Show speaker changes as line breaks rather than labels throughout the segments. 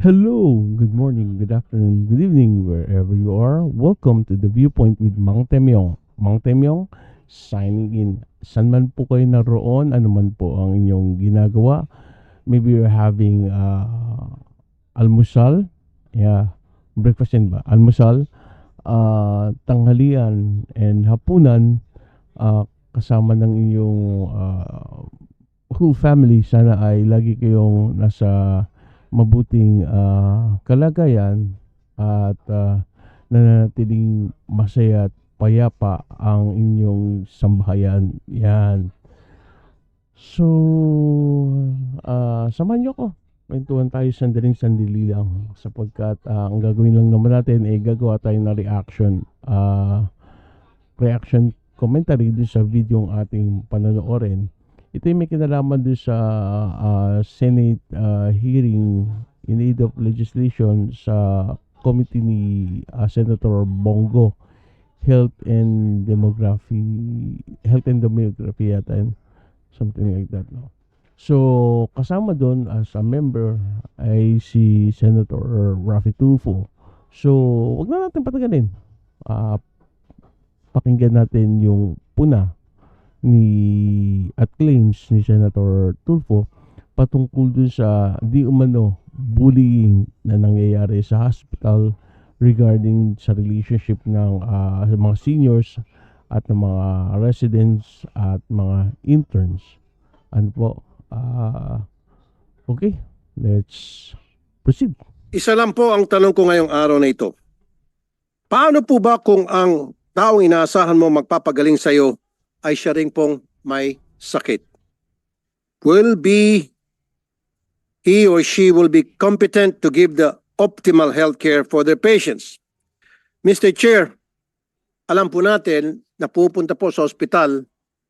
Hello, good morning, good afternoon, good evening, wherever you are. Welcome to the Viewpoint with Mang Temyong. Mang Temyong, signing in. San man po kayo naroon, ano man po ang inyong ginagawa. Maybe you're having almusal, breakfast din ba? Almusal, tanghalian, and hapunan, kasama ng inyong whole family. Sana ay lagi kayong nasa mabuting kalagayan at nananatiling masaya at payapa ang inyong sambahayan. Yan. So, samahan nyo ko. Kwentuhan tayo sandali lang sapagkat ang gagawin lang naman natin ay gagawa tayo ng reaction commentary doon sa video ng ating panonoorin. Ito yung may kinalaman doon sa Senate hearing in aid of legislation sa committee ni Senator Bongo, Health and Demography yata, and something like that, no? So, kasama doon as a member ay si Senator Raffy Tulfo. So, wag na natin patagalin. Pakinggan natin yung puna at claims ni Senator Tulfo patungkol dun sa di umano bullying na nangyayari sa hospital regarding sa relationship ng mga seniors at ng mga residents at mga interns. Ano po? Okay, let's proceed.
Isa lang po ang tanong ko ngayong araw na ito. Paano po ba kung ang taong inaasahan mo magpapagaling sa iyo ay siya rin pong may sakit? He or she will be competent to give the optimal health care for their patients. Mr. Chair, alam po natin na pupunta po sa ospital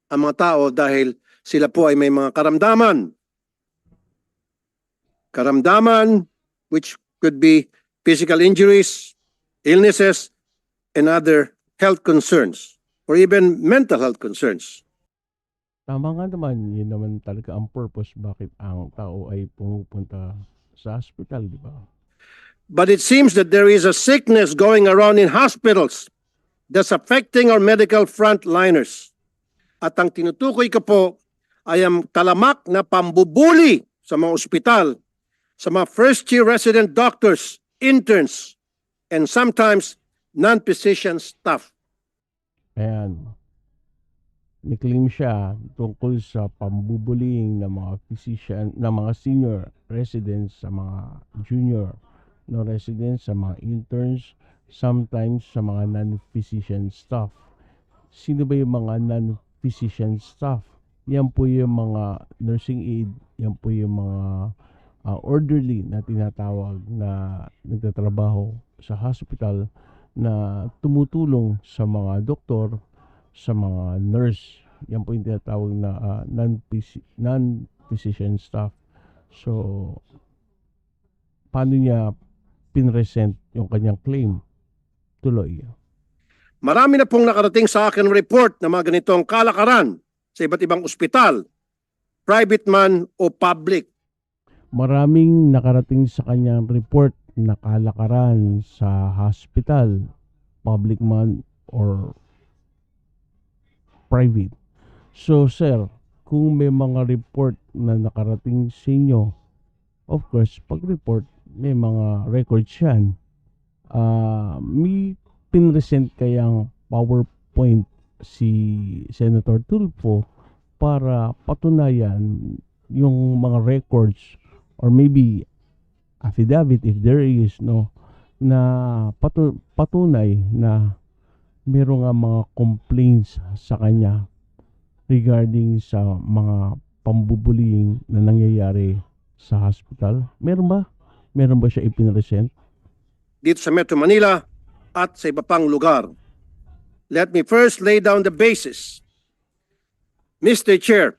ang mga tao dahil sila po ay may mga karamdaman. Karamdaman which could be physical injuries, illnesses, and other health concerns, or even mental health concerns.
Tama nga naman, yun naman talaga ang purpose bakit ang tao ay pumupunta sa hospital, di ba?
But it seems that there is a sickness going around in hospitals that's affecting our medical frontliners. At ang tinutukoy ko po ay ang talamak na pambubuli sa mga ospital, sa mga first-year resident doctors, interns, and sometimes non-physician staff.
Ayan. Niklaim siya tungkol sa pambubuling ng mga physician, ng mga senior residents sa mga junior residents, sa mga interns, sometimes sa mga non-physician staff. Sino ba yung mga non-physician staff? Yan po yung mga nursing aid, yan po yung mga orderly na tinatawag na nagtatrabaho sa hospital na tumutulong sa mga doktor, sa mga nurse. Yan po yung tinatawag na non-physician staff. So, paano niya pinresent yung kanyang claim? Tuloy.
Marami na pong nakarating sa akin report na mga ganitong kalakaran sa iba't ibang ospital, private man o public.
Maraming nakarating sa kanyang report na kalakaran sa hospital, public man or private. So sir, kung may mga report na nakarating sa inyo, of course, pag-report, may mga records yan. May pinresent kayang PowerPoint si Senator Tulfo para patunayan yung mga records or maybe affidavit if there is, no, na patunay na meron nga mga complaints sa kanya regarding sa mga pambubuling na nangyayari sa hospital. Meron ba? Meron ba siya ipinresent?
Dito sa Metro Manila at sa iba pang lugar. Let me first lay down the basis. Mr. Chair,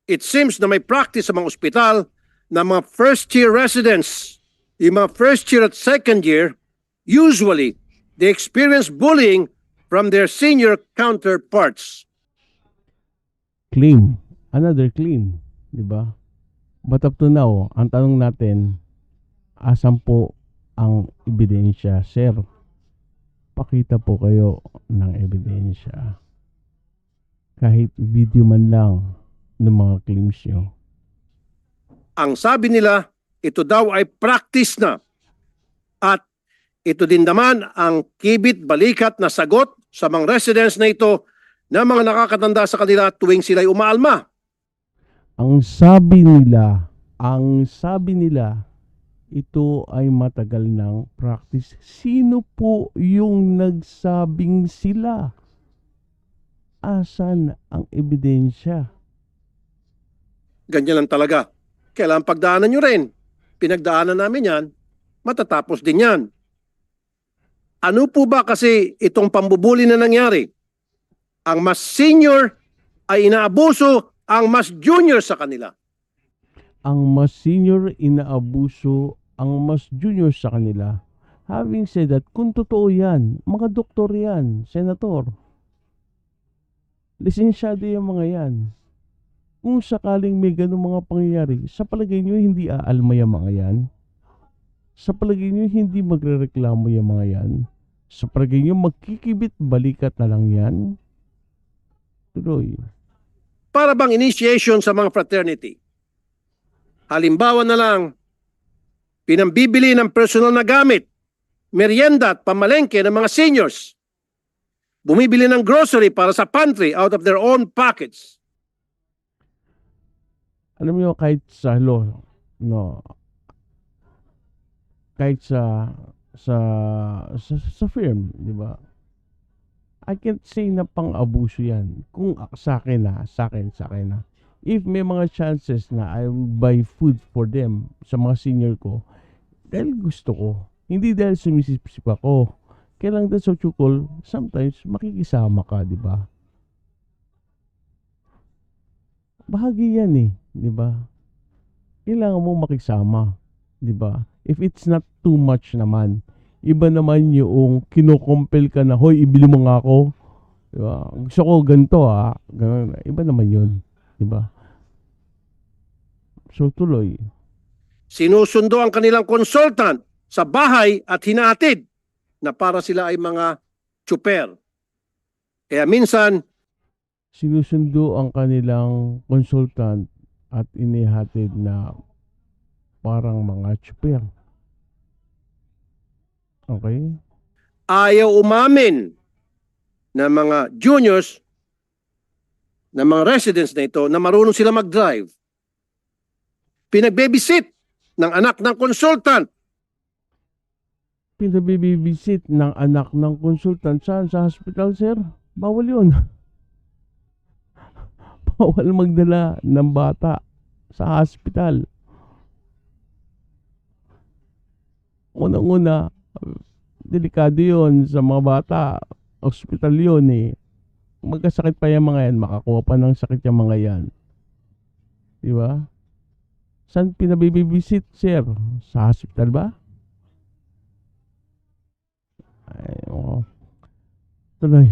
it seems na may practice sa mga ospital na mga first-year residents, yung mga first year at second year, usually, they experience bullying from their senior counterparts.
Claim. Another claim. Diba? But up to now, ang tanong natin, Asan po ang ebidensya, sir? Pakita po kayo ng ebidensya. Kahit video man lang ng mga claims nyo.
Ang sabi nila, ito daw ay practice na. At ito din naman ang kibit-balikat na sagot sa mga residents na ito na mga nakakatanda sa kanila tuwing sila'y umaalma.
Ang sabi nila, ito ay matagal ng practice. Sino po yung nagsabing sila? Asan ang ebidensya?
Ganyan lang talaga. Kailangan pagdaanan nyo rin. Pinagdaanan namin yan, matatapos din yan. Ano po ba kasi itong pambubuli na nangyari? Ang mas senior ay inaabuso ang mas junior sa kanila.
Ang mas senior inaabuso ang mas junior sa kanila. Having said that, kung totoo yan, mga doktor yan, senator, lisensyado yung mga yan. Kung sakaling may ganung mga pangyayari, sa palagay nyo hindi aalma yung mga yan? Sa palagay nyo hindi magrereklamo yung mga yan? Sa palagay nyo magkikibit balikat na lang yan? Tuloy.
Para bang initiation sa mga fraternity. Halimbawa na lang, pinambibili ng personal na gamit, merienda at pamalengke ng mga seniors. Bumibili ng grocery para sa pantry out of their own pockets.
Alam niyo, kahit sa law, no, kahit sa firm, di ba? I can't say na pang-abuso yan. Kung sa akin na. If may mga chances na I will buy food for them sa mga senior ko, dahil gusto ko. Hindi dahil sumisip-sip ako. Kaya lang dahil sa chukol, sometimes makikisama ka, di ba? Bahagi yan eh, di ba? Kailangan mo makisama, di ba? If it's not too much naman. Iba naman yung kinukumpel ka na, hoy, ibili mo nga ako. Diba? Gusto ko ganito ha. Ganun. Iba naman yun. Diba? So, tuloy.
Sinusundo ang kanilang consultant sa bahay at hinahatid na para sila ay mga tsuper. Kaya minsan,
Sinusundo ang kanilang consultant at inihatid na parang mga tsuper. Okay?
ayaw umamin ng mga juniors, ng mga residents na ito na marunong sila mag-drive. Pinag-babysit ng anak ng consultant.
Pinabibisit ng anak ng consultant. Saan? Sa hospital, sir? Bawal yun. Bawal magdala ng bata sa hospital. Unang-una, delikado yun sa mga bata. Hospital yun eh. Magkasakit pa yung mga yan, makakuha pa ng sakit yung mga yan. Di ba? Saan pinabibisit, sir? Sa hospital ba? Ay, oh. Tuloy.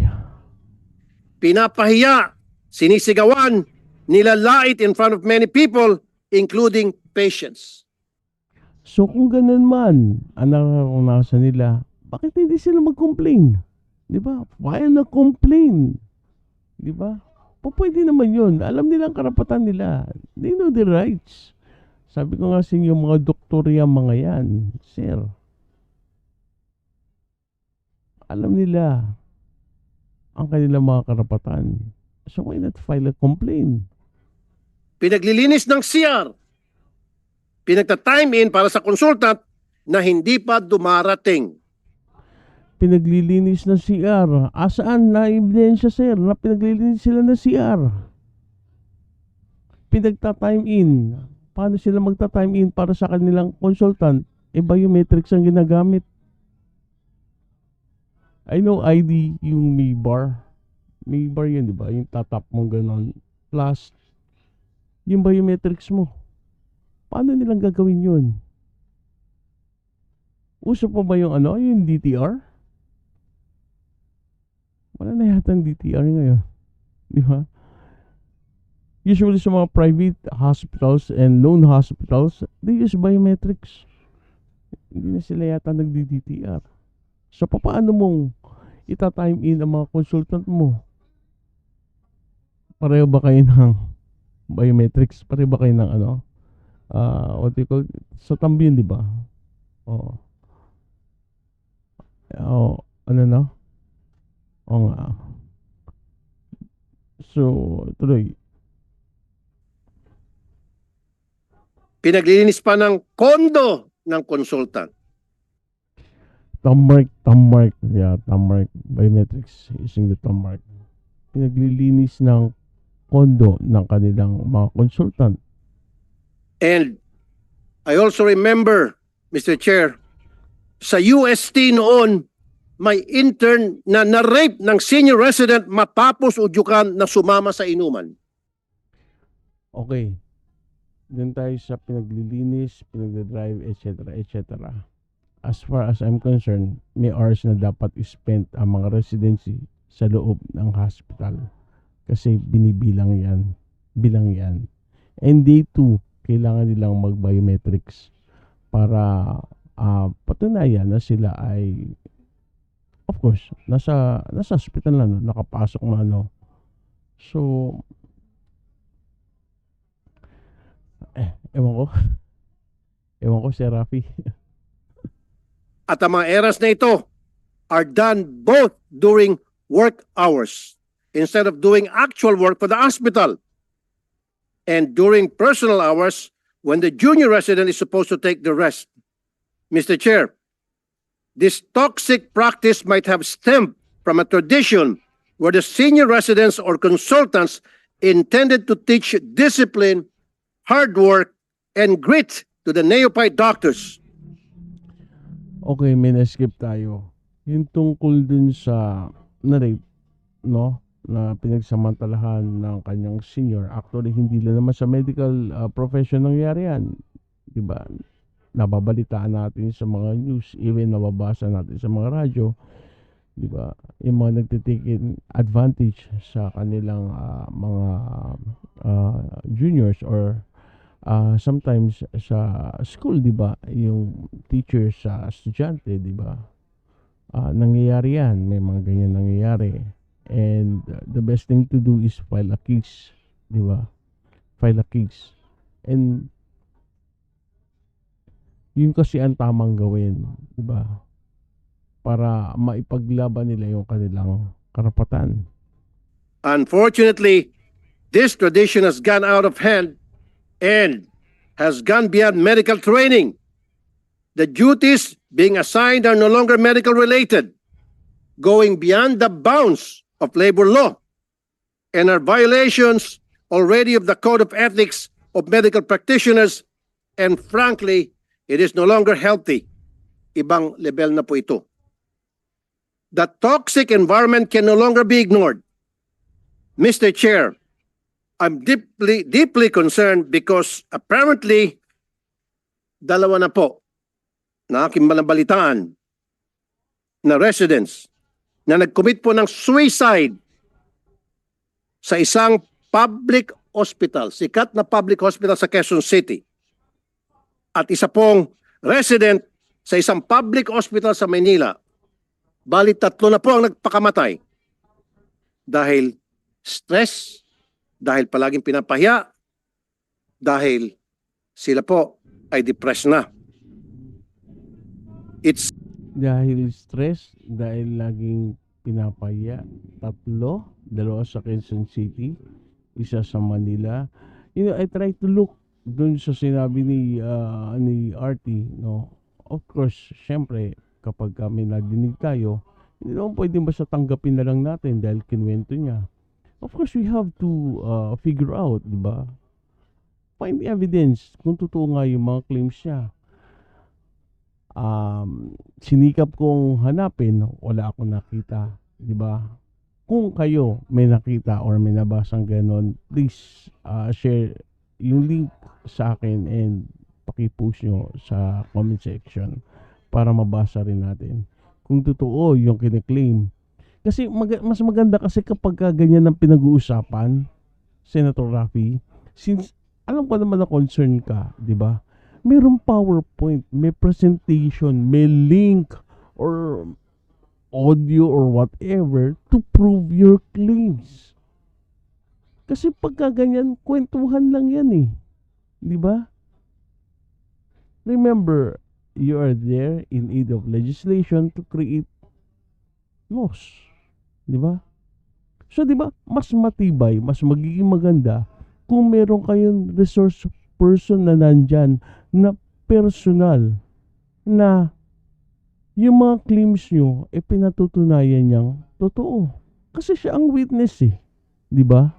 Pinapahiya, sinisigawan, nilalait in front of many people, including patients.
So kung ganun man, ang nararanasan nila, bakit hindi sila mag-complain? Di ba? Why na-complain? Di ba? Pwede naman yun. Alam nila ang karapatan nila. They know their rights. Sabi ko nga sa inyo, mga doktorya mga yan, sir. Alam nila ang kanilang mga karapatan. So why not file a complaint?
Pinaglilinis ng CR. Pinagta-time in para sa consultant na hindi pa dumarating.
Pinaglilinis ng CR. Asaan na ebidensya, sir, na pinaglilinis sila ng CR? Pinagta-time in. Paano sila magta-time in para sa kanilang consultant? Biometrics ang ginagamit. I know ID yung may bar. May bar yun, di ba? Yung tatap mong ganon. Plus, yung biometrics mo. Paano nilang gagawin yun? Uso pa ba yung yung DTR? Wala na yata ang DTR ngayon. Di ba? Usually sa mga private hospitals and known hospitals, they use biometrics. Hindi na sila yata nagdi-DTR. So, paano mong ita-time in ang mga consultant mo? Pareho ba kayo ng biometrics? Pareho ba kayo ng ano? What do you call it? Sa Tambien, di ba? Oo. Oo, ano na? Oo nga. So, tuloy.
Pinaglilinis pa ng kondo ng consultant.
Thumb mark. Yeah, thumb mark. Biometrics using the thumb mark. Pinaglilinis ng kondo ng kanilang mga consultant.
And I also remember, Mr. Chair, sa UST noon, may intern na na-rape ng senior resident matapos udyukan na sumama sa inuman.
Okay. Doon tayo sa pinaglilinis, pinagdadrive, etc. As far as I'm concerned, may hours na dapat spent ang mga residency sa loob ng hospital. Kasi binibilang yan. Bilang yan. And day 2, kailangan nilang mag-biometrics para patunayan na sila ay, of course, nasa hospital na, nakapasok na ano. So, ewan ko si Rafi.
At ang mga eras na ito are done both during work hours instead of doing actual work for the hospital, and during personal hours when the junior resident is supposed to take the rest. Mr. Chair, this toxic practice might have stemmed from a tradition where the senior residents or consultants intended to teach discipline, hard work, and grit to the neophyte doctors.
Okay, may na-skip tayo. Yung tungkol dun sa na-rape, no? Na pinagsamantalahan ng kanyang senior. Actually, hindi lang naman sa medical profession nangyari yan. Diba? Nababalitaan natin sa mga news, even nababasa natin sa mga radyo. Diba? Yung mga nagtitake advantage sa kanilang mga juniors or sometimes sa school, di ba, yung teacher sa estudyante, di ba, nangyayari yan, may mga ganyan nangyayari, and the best thing to do is file a case, di ba, file a case, and yun kasi ang tamang gawin, di ba, para maipaglaban nila yung kanilang karapatan.
Unfortunately, this tradition has gone out of hand and has gone beyond medical training. The duties being assigned are no longer medical related, going beyond the bounds of labor law, and are violations already of the code of ethics of medical practitioners, and frankly, it is no longer healthy. Ibang level na po ito. The toxic environment can no longer be ignored. Mr. Chair, I'm deeply concerned because apparently, dalawa na po na aking malabalitaan na residents na nag-commit po ng suicide sa isang public hospital, sikat na public hospital sa Quezon City. At isa pong resident sa isang public hospital sa Manila. Bali, 3 na po ang nagpakamatay dahil stress, dahil palaging pinapahiya, dahil sila po ay depressed na. It's
Dahil stress, dahil laging pinapaya. 3, 2 sa Quezon City, 1 sa Manila. You know, I try to look dun sa sinabi ni RT, no. Of course, syempre, kapag kami nadinig tayo, hindi naman pwede basta tanggapin na lang natin dahil kinwento niya. Of course, we have to figure out, di ba? Find evidence kung totoo nga yung mga claims niya. Sinikap kong hanapin, wala akong nakita, di ba? Kung kayo may nakita or may nabasang ganon, please share yung link sa akin and paki-post nyo sa comment section para mabasa rin natin kung totoo yung kiniklaim. Kasi mas maganda kasi kapag ganyan ang pinag-uusapan, Senator Rafi, since alam ko naman na concern ka, di ba? Mayroong PowerPoint, may presentation, may link, or audio or whatever to prove your claims. Kasi pagka ganyan, kwentuhan lang yan eh. Di ba? Remember, you are there in aid of legislation to create laws. Di ba? So, di ba, mas matibay, mas magiging maganda kung meron kayong resource person na nandyan na personal na yung mga claims nyo pinatutunayan niyang totoo. Kasi siya ang witness eh. Di ba?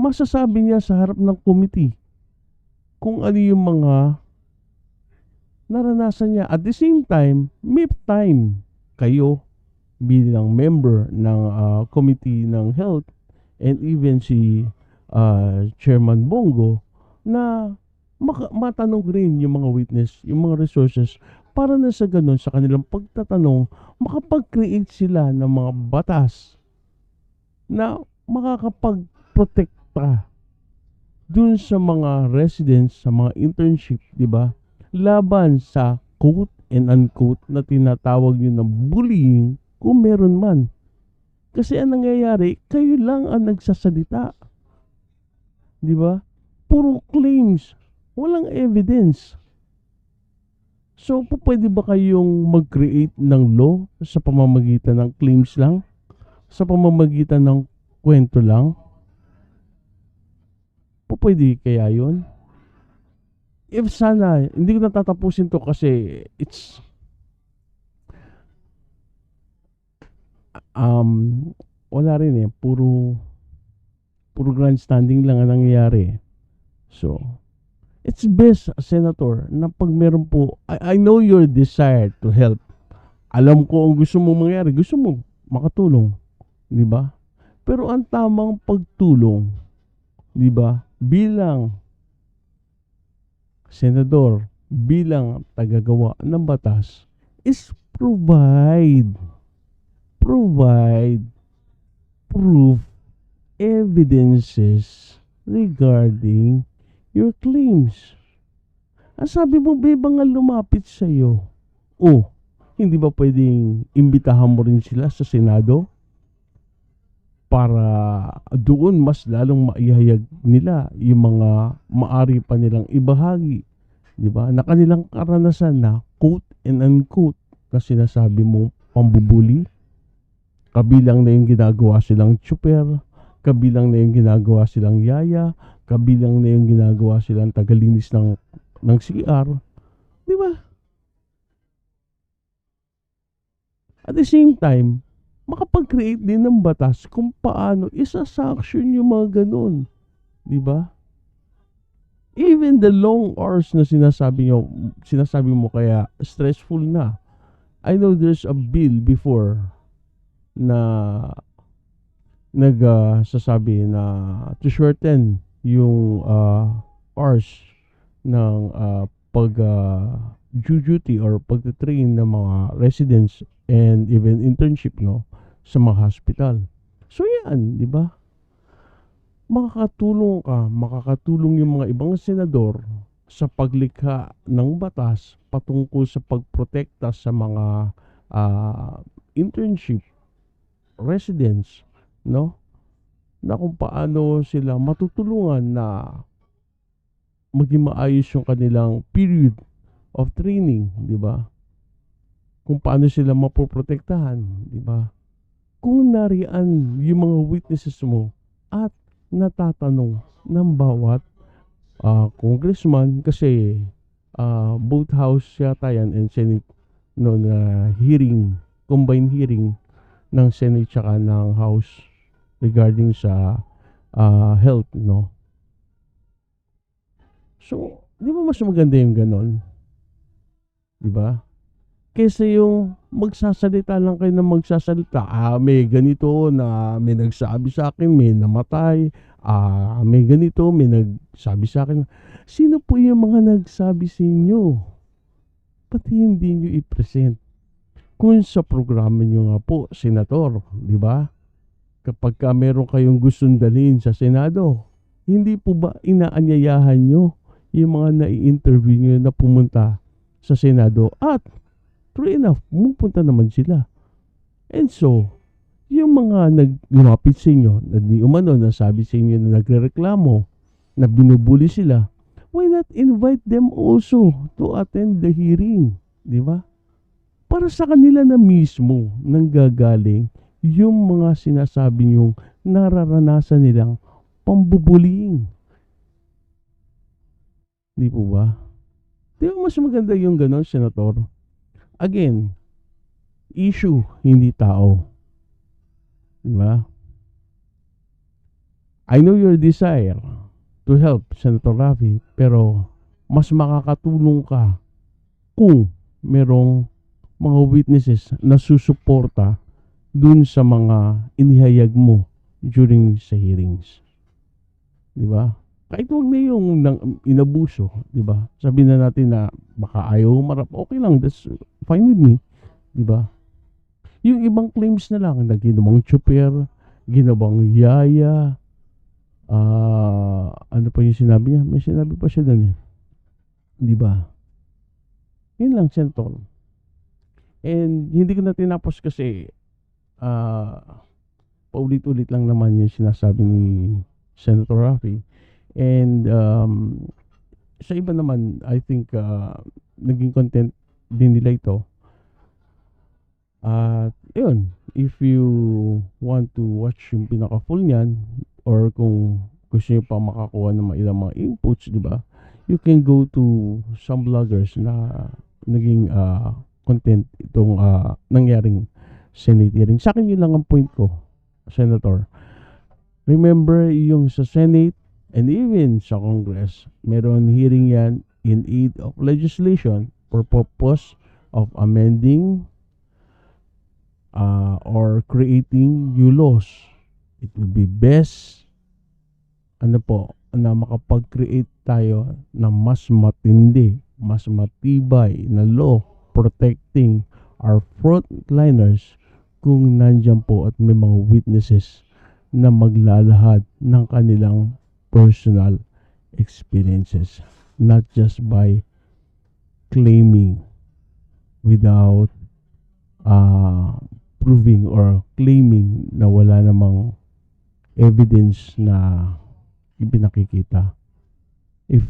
Masasabi niya sa harap ng committee kung ano yung mga naranasan niya. At the same time, may time kayo bilang member ng committee ng health and even si Chairman Bongo na matanong rin yung mga witness, yung mga resources para na sa ganun sa kanilang pagtatanong makapag-create sila ng mga batas na makakapag-protekta dun sa mga residents, sa mga internship, di ba? Laban sa quote and unquote na tinatawag nyo na bullying kung meron man. Kasi ang nangyayari, kayo lang ang nagsasalita. Di ba? Puro claims. Walang evidence. So, pwede ba kayong mag-create ng law sa pamamagitan ng claims lang? Sa pamamagitan ng kwento lang? Pwede kaya yun? If sana, hindi ko natatapusin to kasi it's wala rin eh, puro grandstanding lang ang nangyayari. So, it's best, Senator, na pag meron po, I know your desire to help. Alam ko ang gusto mo mangyari, gusto mo makatulong, di ba? Pero ang tamang pagtulong, di ba, bilang senador, bilang tagagawa ng batas, is provide proof, evidences regarding your claims. Ang sabi mo, beba nga lumapit sa'yo. Oh, hindi ba pwedeng imbitahan mo rin sila sa Senado para doon mas lalong maihayag nila yung mga maari pa nilang ibahagi, di ba? Na kanilang karanasan na quote and unquote na sinasabi mo pambubuli. Kabilang na yung ginagawa silang tsuper, kabilang na yung ginagawa silang yaya, kabilang na yung ginagawa silang tagalinis ng CR. Di ba? At the same time, makapag-create din ng batas kung paano isa-sanction yung mga ganun. Di ba? Even the long hours na sinasabi mo kaya stressful na. I know there's a bill before na nagsasabi na to shorten yung hours ng pag-duty or pag-train ng mga residents and even internship, no, sa mga hospital. So yan, di ba? Makakatulong yung mga ibang senador sa paglikha ng batas patungkol sa pagprotekta sa mga internship residents, no? Na kung paano sila matutulungan na maging maayos yung kanilang period of training, di ba? Kung paano sila mapoprotektahan, di ba? Kung nariyan yung mga witnesses mo at natatanong ng bawat congressman, kasi both house yata yan and Senate, no, na hearing, combined hearing ng Senate tsaka ng House regarding sa health, no? So, di ba mas maganda yung ganon? Di ba? Kesa yung magsasalita lang kayo na magsasalita, may ganito na may nagsabi sa akin, may namatay, may ganito, may nagsabi sa akin. Sino po yung mga nagsabi sa inyo? Pati hindi nyo i-present. Kung sa programa nyo nga po, Senator, di ba? Kapag meron kayong gustong dalhin sa Senado, Hindi po ba inaanyayahan nyo yung mga nai-interview nyo na pumunta sa Senado? At true enough, pumupunta naman sila. And so, yung mga lumapit sa inyo, na di umano, nasabi sa inyo na nagrereklamo, na binubuli sila, why not invite them also to attend the hearing? Di ba? Para sa kanila na mismo nanggagaling yung mga sinasabi niyong nararanasan nilang pambubuling. Di po ba? Di ba mas maganda yung ganon, Senator? Again, issue, hindi tao. Di ba? I know your desire to help, Senator Raffy, pero mas makakatulong ka kung merong mga witnesses na susuporta dun sa mga inihayag mo during sa hearings. Di ba? Kahit huwag na yung inabuso, di ba? Sabihin na natin na baka ayaw humarap, okay lang, that's fine with me. Di ba? Yung ibang claims na lang, na ginawang tsuper, ginawang yaya, ano pa yung sinabi niya? May sinabi pa siya dun eh. Di ba? Yun lang, Senator. And hindi ko na tinapos kasi paulit-ulit lang naman yung sinasabi ni Senator Raffy. And sa iba naman, I think naging content din nila ito. At yun, if you want to watch yung pinaka-full niyan, or kung gusto nyo pa makakuha ng ilang mga inputs, di ba? You can go to some vloggers na naging content itong nangyaring Senate hearing. Sa akin yun lang ang point ko, Senator. Remember yung sa Senate and even sa Congress, meron hearing yan in aid of legislation for purpose of amending or creating new laws. It will be best na makapag-create tayo na mas matindi, mas matibay na law protecting our frontliners kung nandyan po at may mga witnesses na maglalahad ng kanilang personal experiences, not just by claiming without proving or claiming na wala namang evidence na ipinakikita. If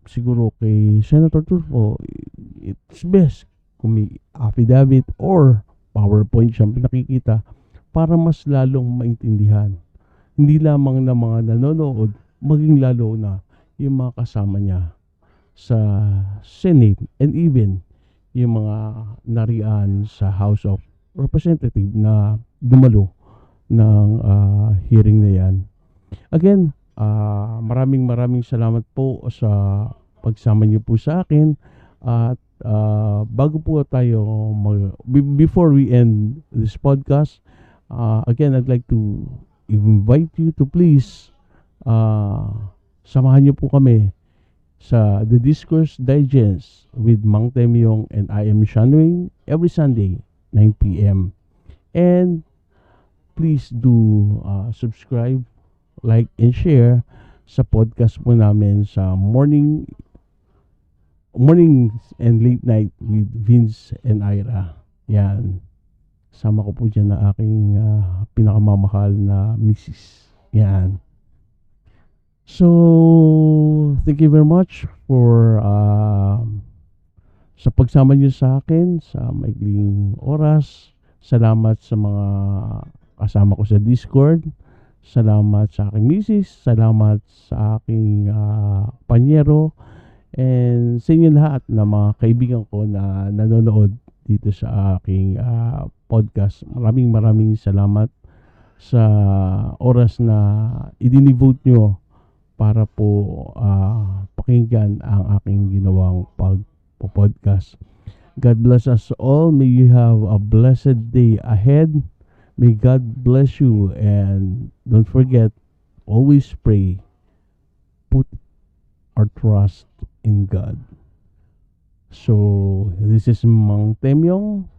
siguro kay Senator Tulfo, it's best kung may affidavit or PowerPoint siyang pinakikita para mas lalong maintindihan. Hindi lamang na mga nanonood, maging lalo na yung mga kasama niya sa Senate and even yung mga nariyan sa House of Representative na dumalo ng hearing na yan. Again, maraming salamat po sa pagsama niyo po sa akin. At bago po tayo before we end this podcast, again, I'd like to invite you to please samahan niyo po kami sa The Discourse Digest with Mang Temyong and I am Shanwing every Sunday 9 p.m. And please do subscribe, like, and share sa podcast po namin sa mornings and late night with Vince and Ira. Yan. Sama ko po dyan na aking pinakamamahal na misis. Yan. So, thank you very much for sa pagsama niyo sa akin sa maikling oras. Salamat sa mga kasama ko sa Discord. Salamat sa aking misis. Salamat sa aking panyero. And sa inyo lahat na mga kaibigan ko na nanonood dito sa aking podcast. Maraming salamat sa oras na idinivote nyo para po pakinggan ang aking ginawang pagpo-podcast. God bless us all. May you have a blessed day ahead. May God bless you, and don't forget, always pray. Put our trust in God. So, this is Mang Temyong.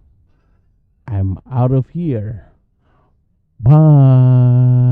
I'm out of here. Bye.